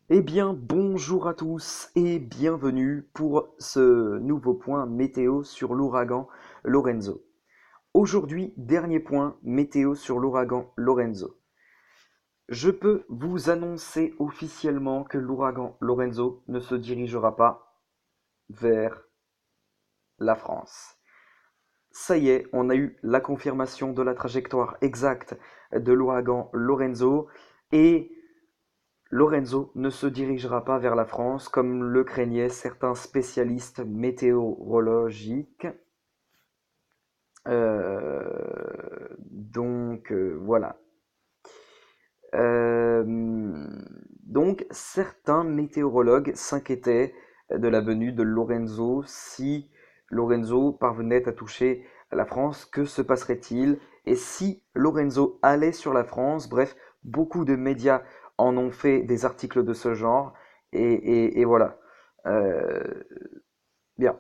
Eh bien, bonjour à tous et bienvenue pour ce nouveau point météo sur l'ouragan Lorenzo. Aujourd'hui, dernier point météo sur l'ouragan Lorenzo. Je peux vous annoncer officiellement que l'ouragan Lorenzo ne se dirigera pas vers la France. Ça y est, on a eu la confirmation de la trajectoire exacte de l'ouragan Lorenzo et Lorenzo ne se dirigera pas vers la France comme le craignaient certains spécialistes météorologiques. Voilà. Euh, donc certains météorologues s'inquiétaient de la venue de Lorenzo si Lorenzo parvenait à toucher la France, que se passerait-il? Et si Lorenzo allait sur la France? Bref, beaucoup de médias en ont fait des articles de ce genre, et voilà. Euh, Bien.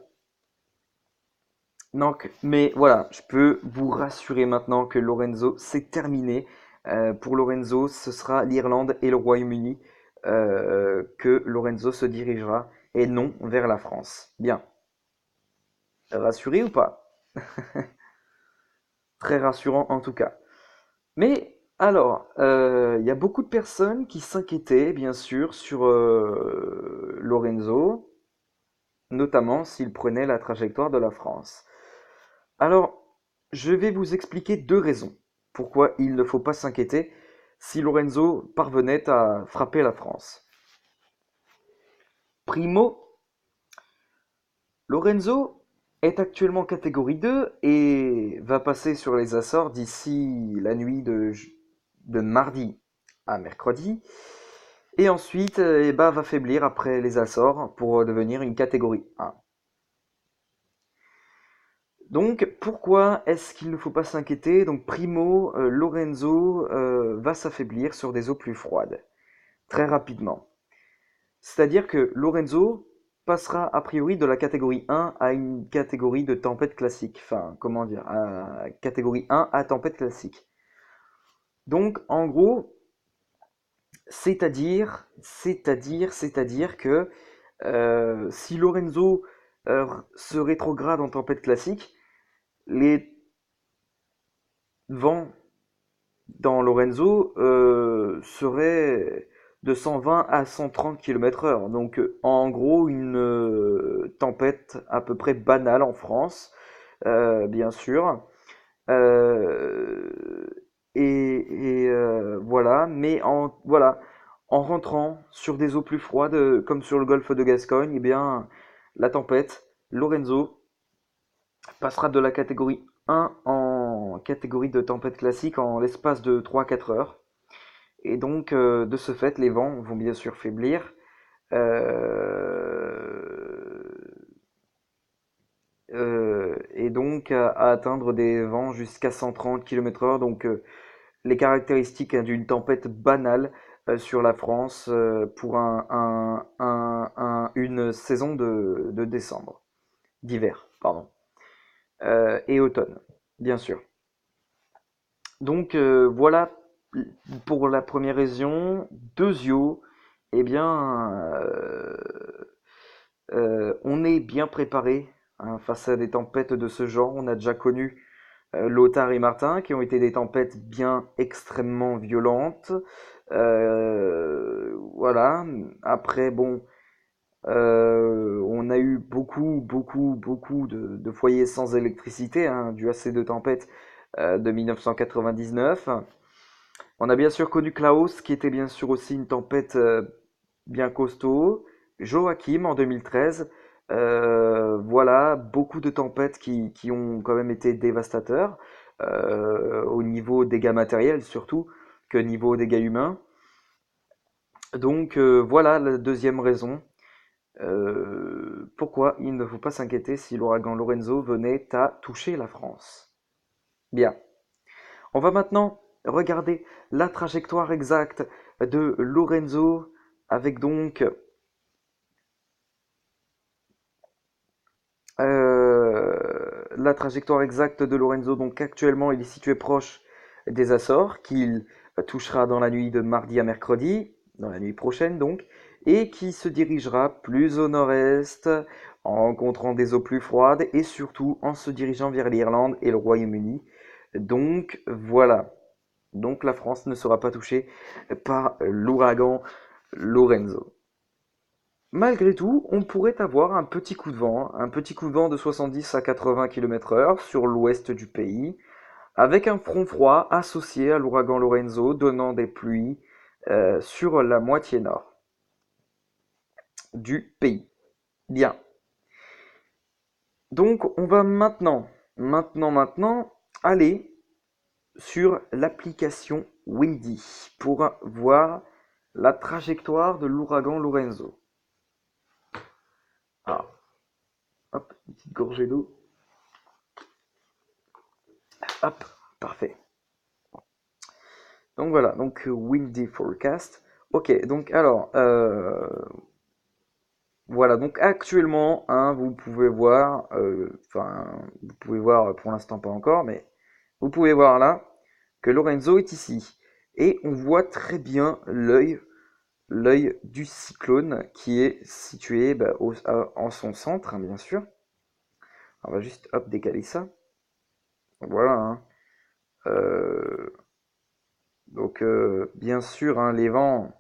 Donc, mais voilà, je peux vous rassurer maintenant que Lorenzo, c'est terminé. Pour Lorenzo, ce sera l'Irlande et le Royaume-Uni que Lorenzo se dirigera et non vers la France. Bien. Rassuré ou pas? Très rassurant en tout cas. Mais alors, il y a beaucoup de personnes qui s'inquiétaient, bien sûr, sur Lorenzo, notamment s'il prenait la trajectoire de la France. Alors, je vais vous expliquer deux raisons pourquoi il ne faut pas s'inquiéter si Lorenzo parvenait à frapper la France. Primo, Lorenzo est actuellement catégorie 2 et va passer sur les Açores d'ici la nuit de mardi à mercredi. Et ensuite, va faiblir après les Açores pour devenir une catégorie 1. Donc, pourquoi est-ce qu'il ne faut pas s'inquiéter? Donc, primo, Lorenzo va s'affaiblir sur des eaux plus froides, très rapidement. C'est-à-dire que Lorenzo passera a priori de la catégorie 1 à une catégorie de tempête classique. Enfin, comment dire, à catégorie 1 à tempête classique. Donc, en gros, c'est-à-dire que si Lorenzo se rétrograde en tempête classique, les vents dans Lorenzo serait de 120 à 130 km/h. Donc en gros une tempête à peu près banale en France, bien sûr. Euh, voilà, mais en rentrant sur des eaux plus froides, comme sur le golfe de Gascogne, eh bien, la tempête, Lorenzo, passera de la catégorie 1 en catégorie de tempête classique en l'espace de 3-4 heures. Et donc, de ce fait, les vents vont bien sûr faiblir. euh, et donc à atteindre des vents jusqu'à 130 km/h. Donc, les caractéristiques d'une tempête banale sur la France pour une saison de décembre, d'hiver, pardon, et automne, bien sûr. Donc voilà pour la première raison. Deuxio, eh bien, on est bien préparé hein, face à des tempêtes de ce genre. On a déjà connu Lothar et Martin, qui ont été des tempêtes bien extrêmement violentes. Voilà. Après, bon, on a eu beaucoup de foyers sans électricité, hein, dû à ces deux tempêtes de 1999. On a bien sûr connu Klaus, qui était bien sûr aussi une tempête bien costaud. Joachim en 2013. Voilà, beaucoup de tempêtes qui ont quand même été dévastateurs, au niveau dégâts matériels surtout, que niveau dégâts humains. Donc voilà la deuxième raison. Pourquoi il ne faut pas s'inquiéter si l'ouragan Lorenzo venait à toucher la France. Bien. On va maintenant regarder la trajectoire exacte de Lorenzo avec donc la trajectoire exacte de Lorenzo. Donc actuellement, il est situé proche des Açores, qu'il touchera dans la nuit de mardi à mercredi, dans la nuit prochaine donc, et qui se dirigera plus au nord-est en rencontrant des eaux plus froides et surtout en se dirigeant vers l'Irlande et le Royaume-Uni. Donc voilà. Donc la France ne sera pas touchée par l'ouragan Lorenzo. Malgré tout, on pourrait avoir un petit coup de vent de 70 à 80 km/h sur l'ouest du pays, avec un front froid associé à l'ouragan Lorenzo donnant des pluies sur la moitié nord du pays. Bien. Donc on va maintenant aller sur l'application Windy pour voir la trajectoire de l'ouragan Lorenzo. Ah, hop, une petite gorgée d'eau. Hop, parfait. Donc voilà, donc Windy Forecast. Ok, donc alors, voilà, donc actuellement, hein, vous pouvez voir, vous pouvez voir pour l'instant pas encore, mais vous pouvez voir là que Lorenzo est ici. Et on voit très bien l'œil du cyclone qui est situé bah, en son centre, hein, bien sûr. On va juste hop décaler ça. Voilà. Hein. Euh, donc bien sûr, hein, les vents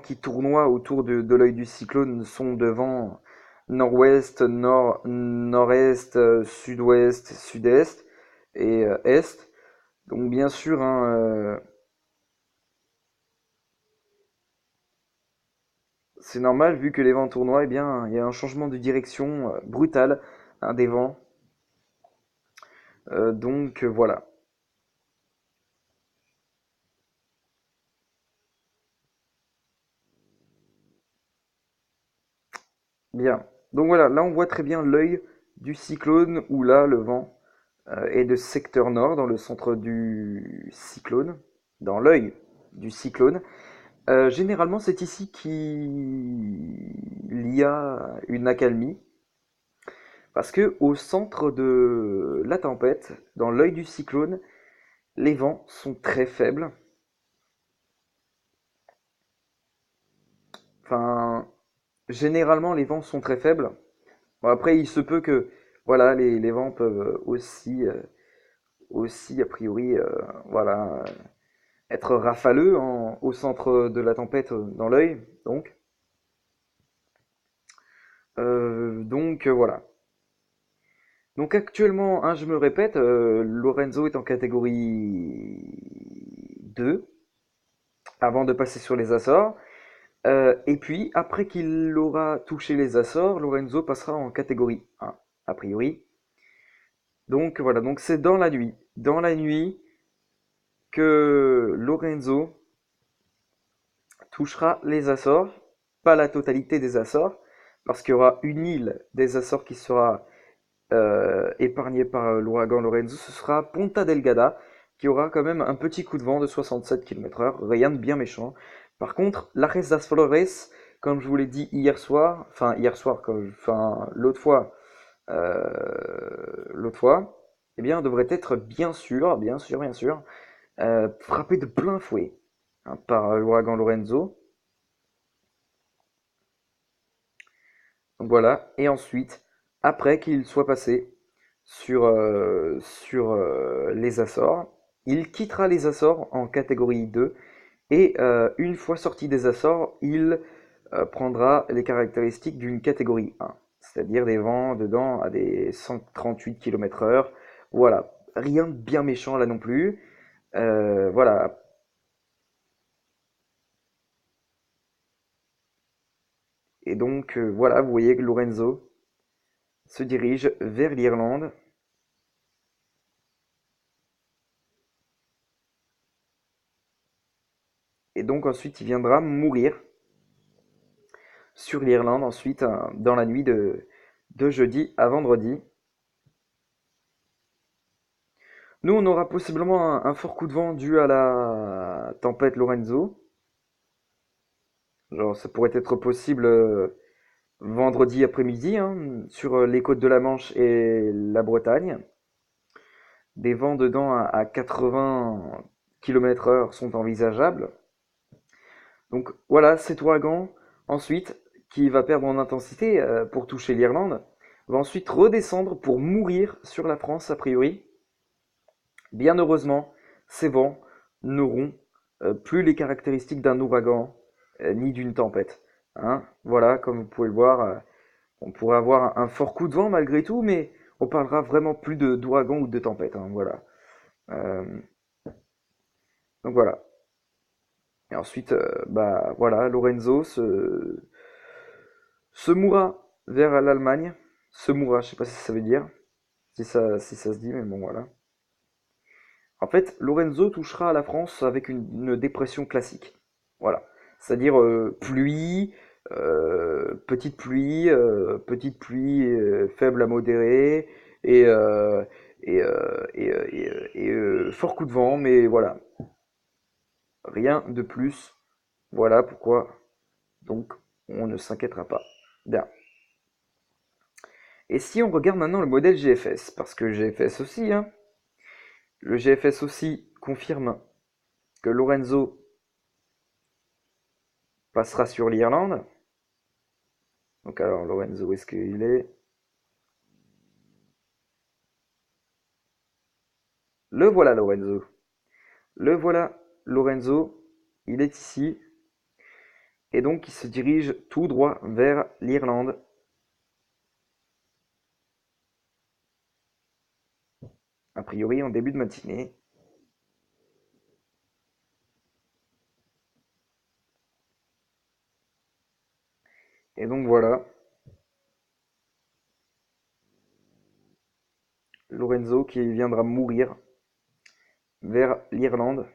qui tournoient autour de l'œil du cyclone sont de vents nord-ouest, nord-est, sud-ouest, sud-est et est. Donc bien sûr, hein, c'est normal vu que les vents tournoient, eh bien il y a un changement de direction brutal hein, des vents. Donc voilà. Bien. Donc voilà, là on voit très bien l'œil du cyclone où là le vent est de secteur nord dans le centre du cyclone, dans l'œil du cyclone. Généralement c'est ici qu'il y a une accalmie parce que au centre de la tempête, dans l'œil du cyclone, les vents sont très faibles. Enfin, généralement les vents sont très faibles. Bon, après il se peut que voilà les vents peuvent aussi a priori voilà être rafaleux au centre de la tempête dans l'œil donc voilà. Donc actuellement, hein, je me répète, Lorenzo est en catégorie 2 avant de passer sur les Açores. Et puis, après qu'il aura touché les Açores, Lorenzo passera en catégorie 1, a priori. Donc voilà, donc c'est dans la nuit. Dans la nuit que Lorenzo touchera les Açores, pas la totalité des Açores, parce qu'il y aura une île des Açores qui sera épargnée par l'ouragan Lorenzo, ce sera Ponta Delgada, qui aura quand même un petit coup de vent de 67 km/h, rien de bien méchant. Par contre, l'Ares das Flores, comme je vous l'ai dit hier soir, l'autre fois, eh bien, devrait être bien sûr, frappé de plein fouet hein, par l'ouragan Lorenzo. Donc voilà, et ensuite, après qu'il soit passé sur les Açores, il quittera les Açores en catégorie 2 et une fois sorti des Açores, il prendra les caractéristiques d'une catégorie 1, c'est-à-dire des vents dedans à des 138 km/h. Voilà, rien de bien méchant là non plus. Voilà, et donc voilà, vous voyez que Lorenzo se dirige vers l'Irlande. Et donc ensuite il viendra mourir sur l'Irlande ensuite dans la nuit de jeudi à vendredi. Nous on aura possiblement un fort coup de vent dû à la tempête Lorenzo. Genre ça pourrait être possible vendredi après-midi hein, sur les côtes de la Manche et la Bretagne. Des vents dedans à 80 km/h sont envisageables. Donc voilà, cet ouragan, ensuite, qui va perdre en intensité pour toucher l'Irlande, va ensuite redescendre pour mourir sur la France, a priori. Bien heureusement, ces vents n'auront plus les caractéristiques d'un ouragan ni d'une tempête. Hein. Voilà, comme vous pouvez le voir, on pourrait avoir un fort coup de vent malgré tout, mais on parlera vraiment plus d'ouragan ou de tempête. Hein, voilà. Euh, donc voilà. Et ensuite, bah voilà, Lorenzo se mourra vers l'Allemagne. Se mourra, je sais pas si ça veut dire, si ça se dit, mais bon voilà. En fait, Lorenzo touchera à la France avec une dépression classique. Voilà. C'est-à-dire petite pluie faible à modérée et, fort coup de vent, mais voilà. Rien de plus. Voilà pourquoi, donc, on ne s'inquiétera pas. Bien. Et si on regarde maintenant le modèle GFS, parce que GFS aussi, hein, le GFS aussi confirme que Lorenzo passera sur l'Irlande. Donc alors Lorenzo, où est-ce qu'il est? Le voilà Lorenzo. Le voilà Lorenzo. Il est ici. Et donc il se dirige tout droit vers l'Irlande. A priori en début de matinée. Et donc voilà. Lorenzo qui viendra mourir vers l'Irlande.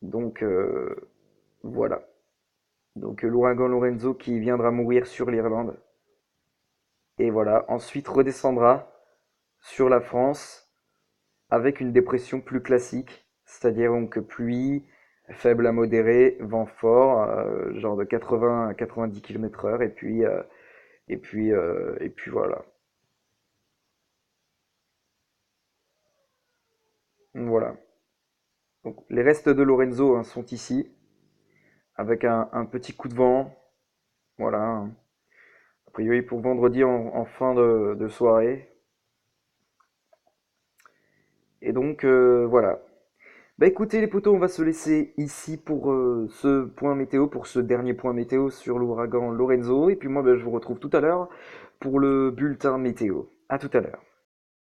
Donc voilà. Donc l'ouragan Lorenzo qui viendra mourir sur l'Irlande. Et voilà. Ensuite redescendra sur la France avec une dépression plus classique, c'est-à-dire donc pluie faible à modérée, vent fort, genre de 80 à 90 km/h, et puis voilà. Voilà. Donc, les restes de Lorenzo hein, sont ici, avec un petit coup de vent, voilà. A priori pour vendredi en fin de soirée. Et donc voilà. Bah écoutez les potos, on va se laisser ici pour ce point météo, pour ce dernier point météo sur l'ouragan Lorenzo. Et puis moi, bah, je vous retrouve tout à l'heure pour le bulletin météo. À tout à l'heure.